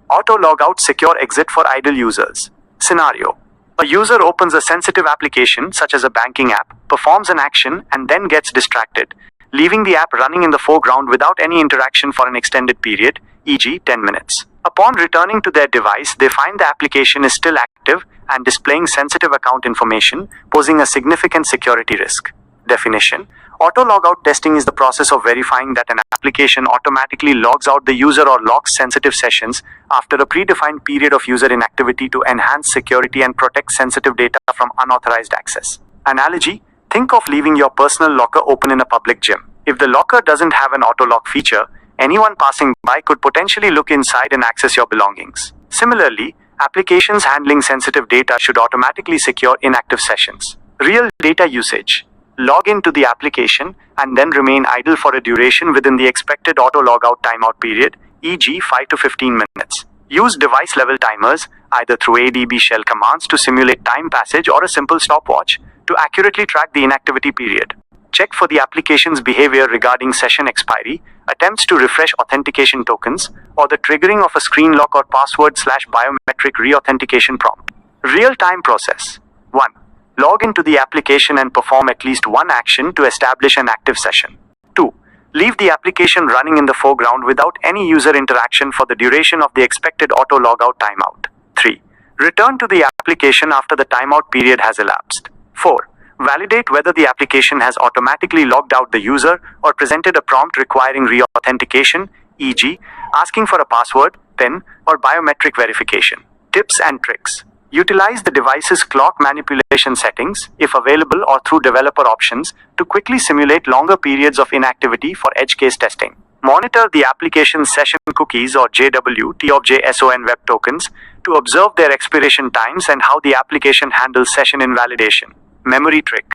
Auto-Logout secure exit for idle users. Scenario. A user opens a sensitive application such as a banking app, performs an action, and then gets distracted, leaving the app running in the foreground without any interaction for an extended period, e.g. 10 minutes. Upon returning to their device, they find the application is still active and displaying sensitive account information, posing a significant security risk. Definition. Auto-logout testing is the process of verifying that an application automatically logs out the user or locks sensitive sessions after a predefined period of user inactivity to enhance security and protect sensitive data from unauthorized access. Analogy. Think of leaving your personal locker open in a public gym. If the locker doesn't have an auto-lock feature, anyone passing by could potentially look inside and access your belongings. Similarly, applications handling sensitive data should automatically secure inactive sessions. Real data usage. Log into the application and then remain idle for a duration within the expected auto-logout timeout period, e.g. 5 to 15 minutes. Use device-level timers, either through ADB shell commands to simulate time passage or a simple stopwatch, to accurately track the inactivity period. Check for the application's behavior regarding session expiry, attempts to refresh authentication tokens, or the triggering of a screen lock or password/biometric re-authentication prompt. Real-time process. 1. Log into the application and perform at least one action to establish an active session. 2. Leave the application running in the foreground without any user interaction for the duration of the expected auto-logout timeout. 3. Return to the application after the timeout period has elapsed. 4. Validate whether the application has automatically logged out the user or presented a prompt requiring re-authentication, e.g., asking for a password, PIN, or biometric verification. Tips and tricks. Utilize the device's clock manipulation settings, if available or through developer options, to quickly simulate longer periods of inactivity for edge case testing. Monitor the application's session cookies or JW, TOBJSON web tokens to observe their expiration times and how the application handles session invalidation. Memory trick.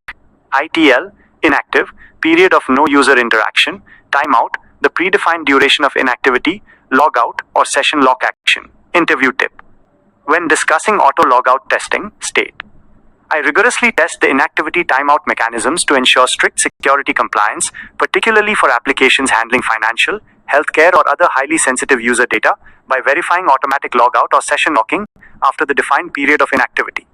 ITL, inactive, period of no user interaction, timeout, the predefined duration of inactivity, logout, or session lock action. Interview tip. When discussing auto-logout testing, state: I rigorously test the inactivity timeout mechanisms to ensure strict security compliance, particularly for applications handling financial, healthcare, or other highly sensitive user data, by verifying automatic logout or session locking after the defined period of inactivity.